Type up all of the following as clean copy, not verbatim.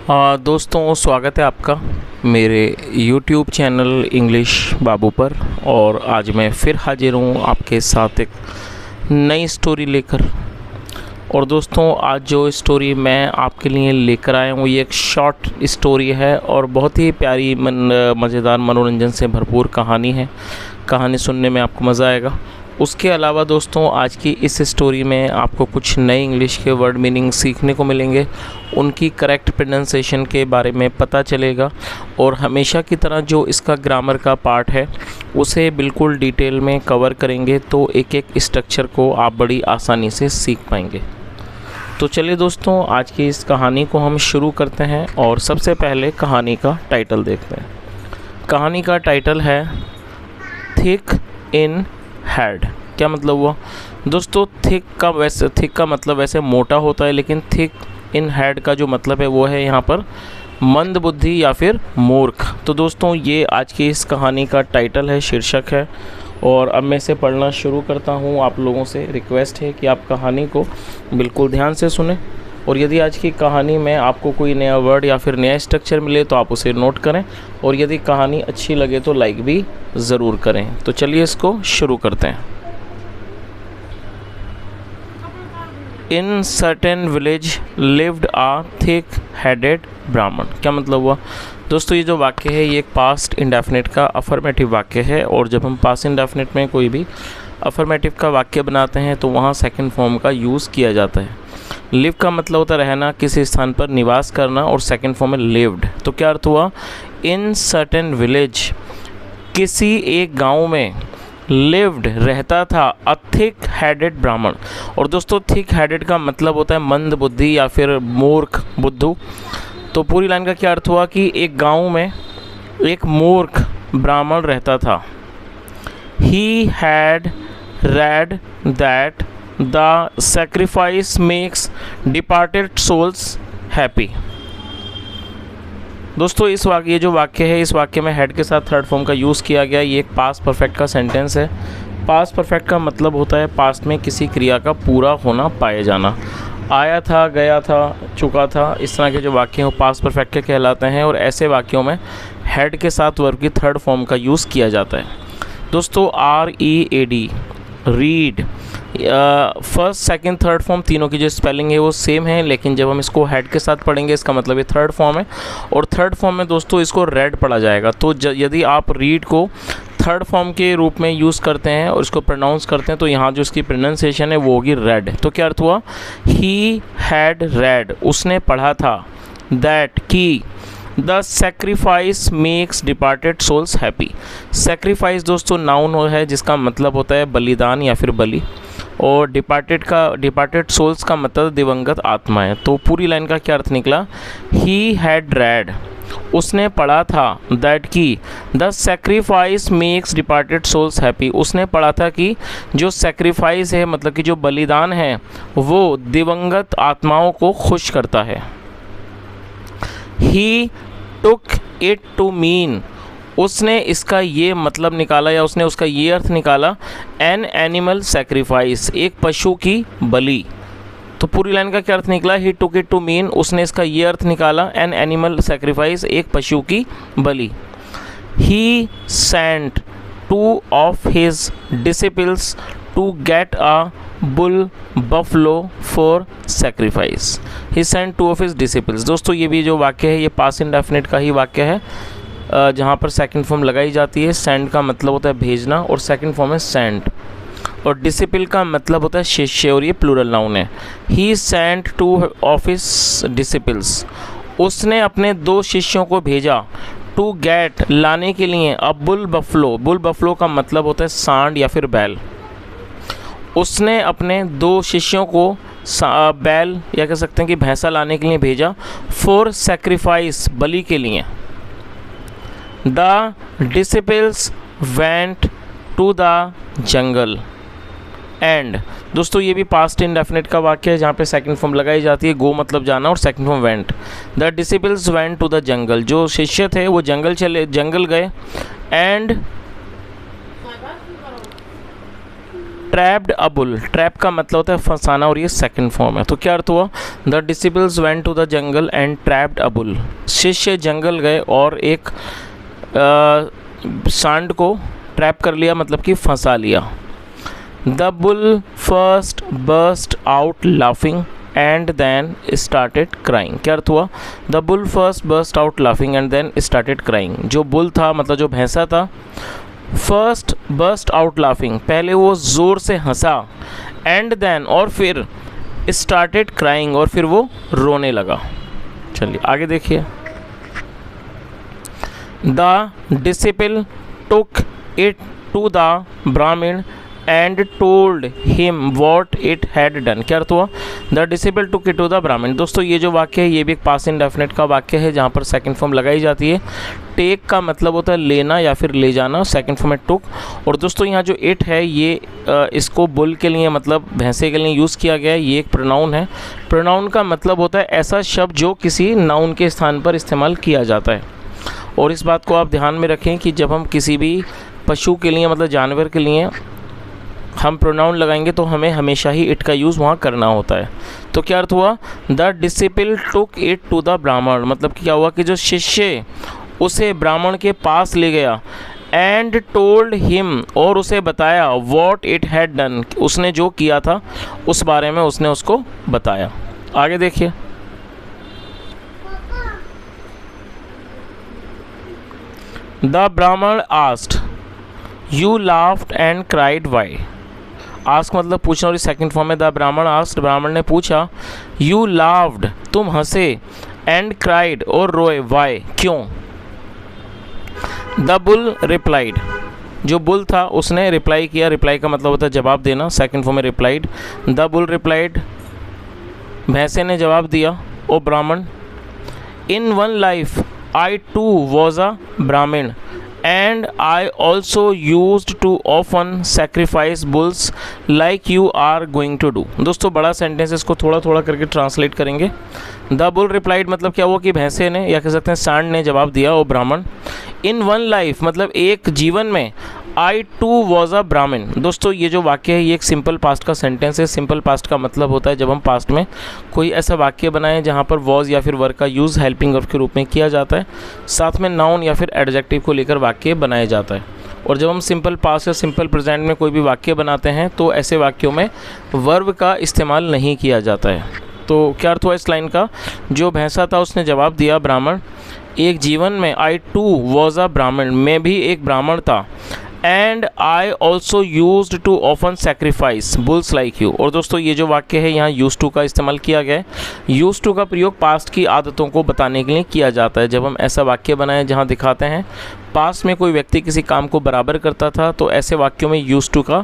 दोस्तों, स्वागत है आपका मेरे YouTube चैनल इंग्लिश बाबू पर। और आज मैं फिर हाजिर हूँ आपके साथ एक नई स्टोरी लेकर। और दोस्तों, आज जो स्टोरी मैं आपके लिए लेकर आया हूँ ये एक शॉर्ट स्टोरी है और बहुत ही प्यारी मज़ेदार मनोरंजन से भरपूर कहानी है। कहानी सुनने में आपको मज़ा आएगा। उसके अलावा दोस्तों, आज की इस स्टोरी में आपको कुछ नए इंग्लिश के वर्ड मीनिंग सीखने को मिलेंगे, उनकी करेक्ट प्रोनाउंसिएशन के बारे में पता चलेगा और हमेशा की तरह जो इसका ग्रामर का पार्ट है उसे बिल्कुल डिटेल में कवर करेंगे, तो एक एक स्ट्रक्चर को आप बड़ी आसानी से सीख पाएंगे। तो चलिए दोस्तों, आज की इस कहानी को हम शुरू करते हैं और सबसे पहले कहानी का टाइटल देखते हैं। कहानी का टाइटल है थिक इन हेड। क्या मतलब हुआ दोस्तों? थिक का मतलब वैसे मोटा होता है, लेकिन थिक इन हेड का जो मतलब है वो है यहाँ पर मंद बुद्धि या फिर मूर्ख। तो दोस्तों, ये आज की इस कहानी का टाइटल है, शीर्षक है। और अब मैं इसे पढ़ना शुरू करता हूँ। आप लोगों से रिक्वेस्ट है कि आप कहानी को बिल्कुल ध्यान से सुनें, और यदि आज की कहानी में आपको कोई नया वर्ड या फिर नया स्ट्रक्चर मिले तो आप उसे नोट करें, और यदि कहानी अच्छी लगे तो लाइक भी ज़रूर करें। तो चलिए इसको शुरू करते हैं। In certain village lived a thick headed Brahmin. क्या मतलब हुआ दोस्तों? ये जो वाक्य है ये एक पास्ट इंडेफिनिट का अफर्मेटिव वाक्य है, और जब हम पास्ट इंडेफिनिट में कोई भी अफर्मेटिव का वाक्य बनाते हैं तो वहाँ सेकंड फॉर्म का यूज़ किया जाता है। लिव का मतलब होता है रहना, किसी स्थान पर निवास करना, और सेकंड फॉर्म में लिव्ड। तो क्या अर्थ हुआ? इन सर्टेन विलेज, किसी एक गांव में, लिव्ड रहता था अ थिक हेडेड ब्राह्मण। और दोस्तों, थिक हेडेड का मतलब होता है मंद बुद्धि या फिर मूर्ख बुद्धू। तो पूरी लाइन का क्या अर्थ हुआ कि एक गांव में एक मूर्ख ब्राह्मण रहता था। He had read that the sacrifice makes departed souls happy। दोस्तों, ये जो वाक्य है, इस वाक्य में हेड के साथ थर्ड फॉर्म का यूज़ किया गया। ये एक पास्ट परफेक्ट का सेंटेंस है। पास्ट परफेक्ट का मतलब होता है पास्ट में किसी क्रिया का पूरा होना, पाए जाना। आया था, गया था, चुका था, इस तरह के जो वाक्य हैं पास्ट परफेक्ट के कहलाते हैं, और ऐसे वाक्यों में हेड के साथ वर्ब की थर्ड फॉर्म का यूज़ किया जाता है। दोस्तों, READ read, first second third form तीनों की जो स्पेलिंग है वो सेम है, लेकिन जब हम इसको हेड के साथ पढ़ेंगे इसका मतलब ये थर्ड फॉर्म है, और थर्ड फॉर्म में दोस्तों इसको रेड पढ़ा जाएगा। तो यदि आप रीड को थर्ड फॉर्म के रूप में यूज़ करते हैं और इसको प्रोनाउंस करते हैं तो यहाँ जो इसकी प्रोनाउंसिएशन है वो होगी रेड। तो क्या अर्थ हुआ? ही हैड रेड, उसने पढ़ा था, दैट की the sacrifice makes departed souls happy. Sacrifice दोस्तों नाउन है जिसका मतलब होता है बलिदान या फिर बलि, और डिपार्टेड सोल्स का मतलब दिवंगत आत्माएं। तो पूरी लाइन का क्या अर्थ निकला? ही हैड रेड, उसने पढ़ा था, दैट की the sacrifice makes departed souls happy, उसने पढ़ा था कि जो सेक्रीफाइस है मतलब कि जो बलिदान है वो दिवंगत आत्माओं को खुश करता है। He took it to mean, उसने इसका ये मतलब निकाला या उसने उसका ये अर्थ निकाला, an animal sacrifice, एक पशु की बलि। तो पूरी लाइन का क्या अर्थ निकला? He took it to mean, उसने इसका ये अर्थ निकाला, an animal sacrifice, एक पशु की बलि। He sent two of his disciples to get a bull buffalo for sacrifice। He sent two of his disciples। दोस्तों, ये भी जो वाक्य है ये पास्ट इंडेफिनिट का ही वाक्य है, जहाँ पर सेकंड फॉर्म लगाई जाती है। सेंड का मतलब होता है भेजना, और सेकंड फॉर्म है सेंट, और डिसिपल का मतलब होता है शिष्य, और ये प्लूरल नाउन है। He sent two of his disciples, उसने अपने दो शिष्यों को भेजा, टू गेट लाने के लिए, a bull buffalo, bull buffalo का मतलब होता है सांड या फिर बैल। उसने अपने दो शिष्यों को बैल या कह सकते हैं कि भैंसा लाने के लिए भेजा, फॉर सेक्रीफाइस, बलि के लिए। The disciples went to the jungle and, दोस्तों ये भी पास्ट इंडेफिनिट का वाक्य है जहाँ पे सेकंड फॉर्म लगाई जाती है, गो मतलब जाना, और second form went. The disciples went to the jungle, जो शिष्य थे वो जंगल गए, and trapped a bull, trap का मतलब होता है फंसाना और ये सेकंड फॉर्म है। तो क्या अर्थ हुआ, the disciples went to the jungle and trapped a bull, शिष्य जंगल गए और एक सांड को ट्रैप कर लिया, मतलब कि फंसा लिया। The bull first burst out laughing and then started crying. क्या अर्थ हुआ, the bull first burst out laughing and then started crying. जो बुल था मतलब जो भैंसा था, फर्स्ट बर्स्ट आउट लाफिंग, पहले वो ज़ोर से हंसा, एंड देन और फिर स्टार्टेड क्राइंग, और फिर वो रोने लगा। चलिए आगे देखिए। The disciple took it to the Brahmin and told him what it had done. क्या अर्थ हुआ, the disciple took it to the Brahmin. दोस्तों ये जो वाक्य है ये भी एक पास्ट इंडेफिनिट का वाक्य है जहाँ पर सेकंड फॉर्म लगाई जाती है। टेक का मतलब होता है लेना या फिर ले जाना, सेकंड फॉर्म है टुक। और दोस्तों यहाँ जो इट है ये इसको बुल के लिए मतलब भैंसे के लिए यूज़ किया गया है। ये एक प्रोनाउन है। प्रोनाउन का मतलब होता है ऐसा शब्द जो किसी नाउन के स्थान पर इस्तेमाल किया जाता है। और इस बात को आप ध्यान में रखें कि जब हम किसी भी पशु के लिए मतलब जानवर के लिए हम प्रोनाउन लगाएंगे तो हमें हमेशा ही इट का यूज़ वहाँ करना होता है। तो क्या अर्थ हुआ, the disciple took it to the Brahmin, मतलब क्या हुआ कि जो शिष्य उसे ब्राह्मण के पास ले गया, एंड टोल्ड हिम, और उसे बताया, वॉट इट हैड डन, उसने जो किया था उस बारे में उसने उसको बताया। आगे देखिए। The Brahmin asked, you laughed and cried why. Ask मतलब पूछना और सेकंड फॉर्म में द ब्राह्मण आस्क्ड, ब्राह्मण ने पूछा, यू लाफ्ड तुम हंसे, एंड क्राइड और रोए, वाई क्यों। द बुल रिप्लाइड, जो बुल था उसने रिप्लाई किया, रिप्लाई का मतलब होता है जवाब देना, सेकंड फॉर्म में रिप्लाइड। द बुल रिप्लाइड, भैंसे ने जवाब दिया, oh Brahmin, in one life I too was a Brahmin and I also used to often sacrifice bulls like you are going to do। दोस्तों बड़ा सेंटेंस इसको थोड़ा थोड़ा करके ट्रांसलेट करेंगे। द बुल रिप्लाइड मतलब क्या हुआ कि भैंसे ने या कह सकते हैं सांड ने जवाब दिया, oh Brahmin. In one life मतलब एक जीवन में, आई टू वॉज अ ब्राह्मण। दोस्तों ये जो वाक्य है ये एक सिंपल पास्ट का सेंटेंस है। सिंपल पास्ट का मतलब होता है जब हम पास्ट में कोई ऐसा वाक्य बनाएं जहाँ पर वॉज या फिर वर्ब का यूज़ हेल्पिंग वर्ब के रूप में किया जाता है, साथ में नाउन या फिर एडजेक्टिव को लेकर वाक्य बनाया जाता है। और जब हम सिंपल पास्ट या सिंपल प्रेजेंट में कोई भी वाक्य बनाते हैं तो ऐसे वाक्यों में वर्ब का इस्तेमाल नहीं किया जाता है। तो क्या अर्थ हुआ इस लाइन का, जो भैंसा था उसने जवाब दिया, ब्राह्मण, एक जीवन में, आई टू वॉज अ ब्राह्मण, मैं भी एक ब्राह्मण था, and I also used to often sacrifice bulls like you. और दोस्तों ये जो वाक्य है यहाँ यूज टू का इस्तेमाल किया गया है। यूज टू का प्रयोग पास्ट की आदतों को बताने के लिए किया जाता है। जब हम ऐसा वाक्य बनाएं जहाँ दिखाते हैं पास्ट में कोई व्यक्ति किसी काम को बराबर करता था तो ऐसे वाक्यों में यूज टू का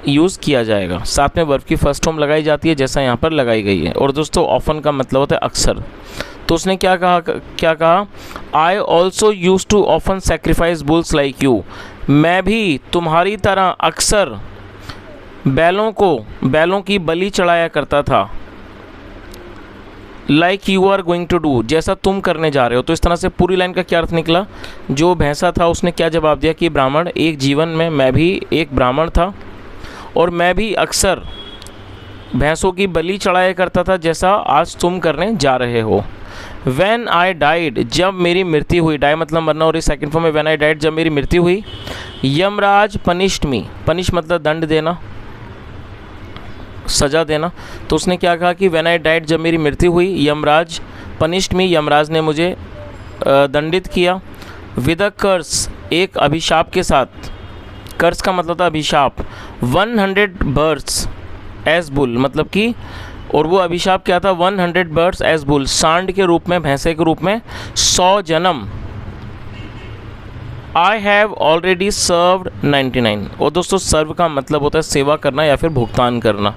यूज़ किया जाएगा। साथ में वर्ब की फर्स्ट फॉर्म लगाई जाती है जैसा यहाँ पर लगाई गई है। और दोस्तों ऑफन का मतलब होता है अक्सर। तो उसने क्या कहा, I also use to often sacrifice bulls like you, मैं भी तुम्हारी तरह अक्सर बैलों की बलि चढ़ाया करता था, like you are going to do, जैसा तुम करने जा रहे हो। तो इस तरह से पूरी लाइन का क्या अर्थ निकला, जो भैंसा था उसने क्या जवाब दिया कि ब्राह्मण, एक जीवन में मैं भी एक ब्राह्मण था और मैं भी अक्सर भैंसों की बलि चढ़ाया करता था जैसा आज तुम करने जा रहे हो। When I died, जब मेरी मृत्यु हुई, डाई मतलब मरना, और इस सेकंड फॉर्म में When I died, जब मेरी मृत्यु हुई, यमराज पनिश्ड मी, पनिश मतलब दंड देना, सज़ा देना। तो उसने क्या कहा कि When I died, जब मेरी मृत्यु हुई, यमराज पनिश्ड मी, यमराज ने मुझे दंडित किया, विद अ कर्स, एक अभिशाप के साथ। कर्स का मतलब था अभिशाप। 100 बर्ड्स एज बुल, मतलब कि, और वो अभिशाप क्या था, 100 बर्ड्स एज बुल, सांड के रूप में, भैंसे के रूप में 100 जन्म। I have already served 99। और दोस्तों सर्व का मतलब होता है सेवा करना या फिर भुगतान करना।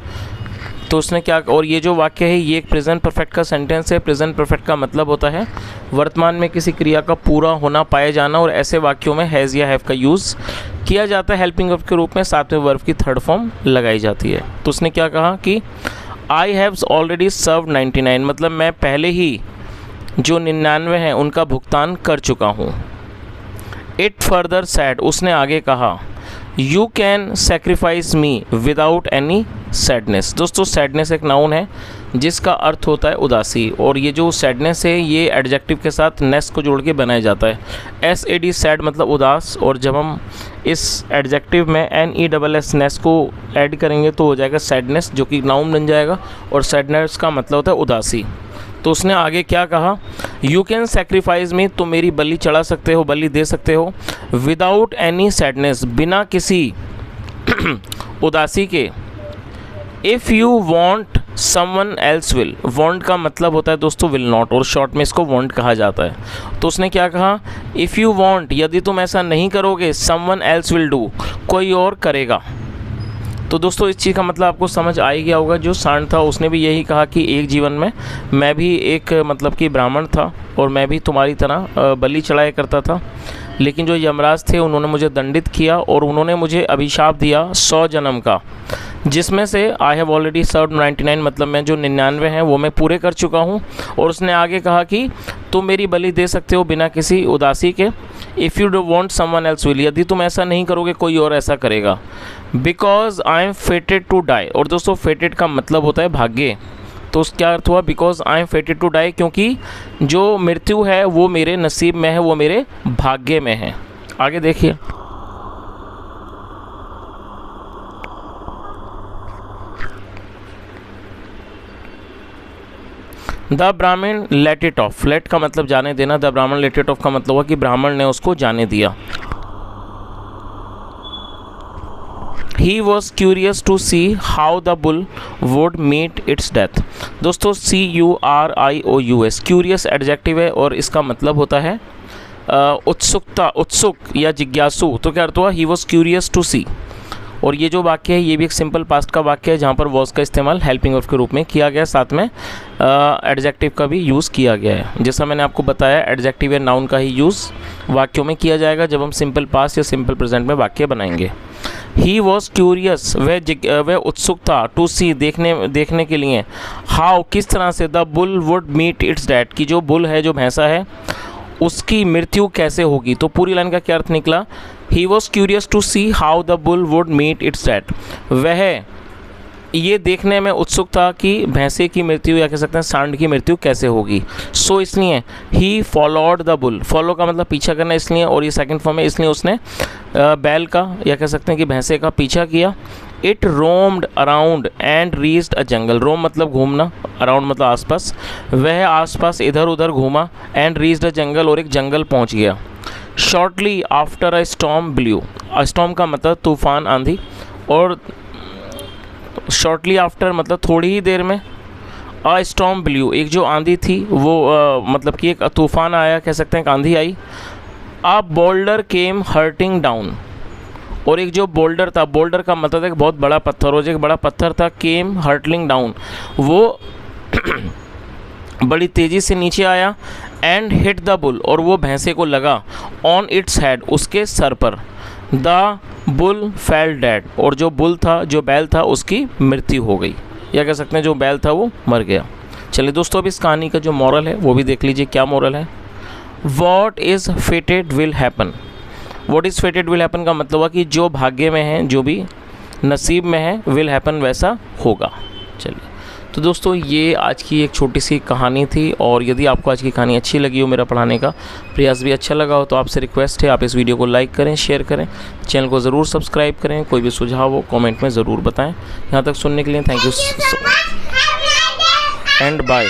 तो उसने क्या, और ये जो वाक्य है ये एक प्रेजेंट परफेक्ट का सेंटेंस है। प्रेजेंट परफेक्ट का मतलब होता है वर्तमान में किसी क्रिया का पूरा होना, पाया जाना, और ऐसे वाक्यों में हैज़ या हैव का यूज़ किया जाता है हेल्पिंग वर्ब के रूप में, साथ में वर्ब की थर्ड फॉर्म लगाई जाती है। तो उसने क्या कहा कि आई हैव ऑलरेडी सर्व्ड 99, मतलब मैं पहले ही जो 99 हैं उनका भुगतान कर चुका हूँ। इट फर्दर सैड, उसने आगे कहा, you can sacrifice me without any sadness. दोस्तों सैडनेस एक नाउन है जिसका अर्थ होता है उदासी, और ये जो सैडनेस है ये एडजेक्टिव के साथ नेस को जोड़ के बनाया जाता है। SAD सैड मतलब उदास, और जब हम इस एडजेक्टिव में NESS नेस को ऐड करेंगे तो हो जाएगा सैडनेस, जो कि नाउन बन जाएगा, और सैडनेस का मतलब होता है उदासी। तो उसने आगे क्या कहा, यू कैन सेक्रीफाइस मी, तुम मेरी बलि चढ़ा सकते हो, बलि दे सकते हो, विदाउट एनी सैडनेस, बिना किसी उदासी के। If you want someone else will, want का मतलब होता है दोस्तों विल नॉट, और शॉर्ट में इसको वॉन्ट कहा जाता है। तो उसने क्या कहा, इफ़ यू वॉन्ट, यदि तुम ऐसा नहीं करोगे, समवन एल्स विल डू, कोई और करेगा। तो दोस्तों इस चीज़ का मतलब आपको समझ आ ही गया होगा। जो सांड था उसने भी यही कहा कि एक जीवन में मैं भी एक मतलब कि ब्राह्मण था और मैं भी तुम्हारी तरह बलि चढ़ाया करता था, लेकिन जो यमराज थे उन्होंने मुझे दंडित किया और उन्होंने मुझे अभिशाप दिया 100 जन्म का, जिसमें से आई हैव ऑलरेडी सर्व 99, मतलब मैं जो 99 हैं वो मैं पूरे कर चुका हूँ। और उसने आगे कहा कि तुम मेरी बलि दे सकते हो बिना किसी उदासी के। If you do want someone else will, यदि तुम ऐसा नहीं करोगे कोई और ऐसा करेगा। Because I am fated to die, और दोस्तों फेटेड का मतलब होता है भाग्य। तो क्या अर्थ हुआ, because I am fated to die, क्योंकि जो मृत्यु है वो मेरे नसीब में है, वो मेरे भाग्य में है। आगे देखिए, द ब्राह्मण लेट इट ऑफ, लेट का मतलब जाने देना, द ब्राह्मण लेट इट ऑफ का मतलब हुआ कि ब्राह्मण ने उसको जाने दिया। He was curious to see how the bull would meet its death। दोस्तों CURIOUS क्यूरियस एडजेक्टिव है और इसका मतलब होता है उत्सुकता, उत्सुक या जिज्ञासु। तो क्या अर्थ हुआ, ही वॉज क्यूरियस टू सी। और ये जो वाक्य है ये भी एक सिंपल पास्ट का वाक्य है जहाँ पर वॉज का इस्तेमाल हेल्पिंग वर्ब के रूप में किया गया, साथ में एडजेक्टिव का भी यूज़ किया गया है। जैसा मैंने आपको बताया एडजेक्टिव या नाउन का ही यूज़ वाक्यों में किया जाएगा जब हम सिंपल पास्ट या सिंपल प्रेजेंट में वाक्य बनाएंगे। ही वॉज क्यूरियस, वह उत्सुक था, टू सी देखने के लिए, हाउ किस तरह से, the bull would meet its death की जो बुल है, जो भैंसा है, उसकी मृत्यु कैसे होगी। तो पूरी लाइन का क्या अर्थ निकला, he was curious to see how the bull would meet its death, वह ये देखने में उत्सुक था कि भैंसे की मृत्यु या कह सकते हैं सांड की मृत्यु कैसे होगी। सो इसलिए he followed the bull, follow का मतलब पीछा करना इसलिए, और ये सेकंड फॉर्म है, इसलिए उसने बैल का या कह सकते हैं कि भैंसे का पीछा किया। It roamed around and reached a jungle, roam मतलब घूमना, अराउंड मतलब आसपास, वह आसपास इधर उधर घूमा, एंड रीच्ड अ जंगल और एक जंगल पहुंच गया। Shortly after a storm blue, storm का मतलब तूफान आंधी, और शॉर्टली आफ्टर मतलब थोड़ी ही देर में, अ स्टॉर्म ब्ल्यू एक जो आंधी थी वो मतलब कि एक तूफान आया, कह सकते हैं कि आंधी आई। अ बोल्डर केम हर्टिंग डाउन, और एक जो बोल्डर था, बोल्डर का मतलब एक बहुत बड़ा पत्थर, और जो एक बड़ा पत्थर था, केम हर्टलिंग डाउन, वो बड़ी तेज़ी से नीचे आया, एंड हिट द बुल, और वो भैंसे को लगा, ऑन इट्स हेड उसके सर पर, द बुल फेल डेड, और जो बुल था, जो बैल था, उसकी मृत्यु हो गई, या कह सकते हैं जो बैल था वो मर गया। चलिए दोस्तों अब इस कहानी का जो मॉरल है वो भी देख लीजिए। क्या मॉरल है, what is फेटेड will happen, what is फेटेड will happen का मतलब हुआ कि जो भाग्य में है, जो भी नसीब में है, विल हैपन वैसा होगा। चलिए तो दोस्तों ये आज की एक छोटी सी कहानी थी, और यदि आपको आज की कहानी अच्छी लगी हो, मेरा पढ़ाने का प्रयास भी अच्छा लगा हो, तो आपसे रिक्वेस्ट है आप इस वीडियो को लाइक करें, शेयर करें, चैनल को ज़रूर सब्सक्राइब करें। कोई भी सुझाव हो कमेंट में ज़रूर बताएं। यहाँ तक सुनने के लिए थैंक यू एंड बाय।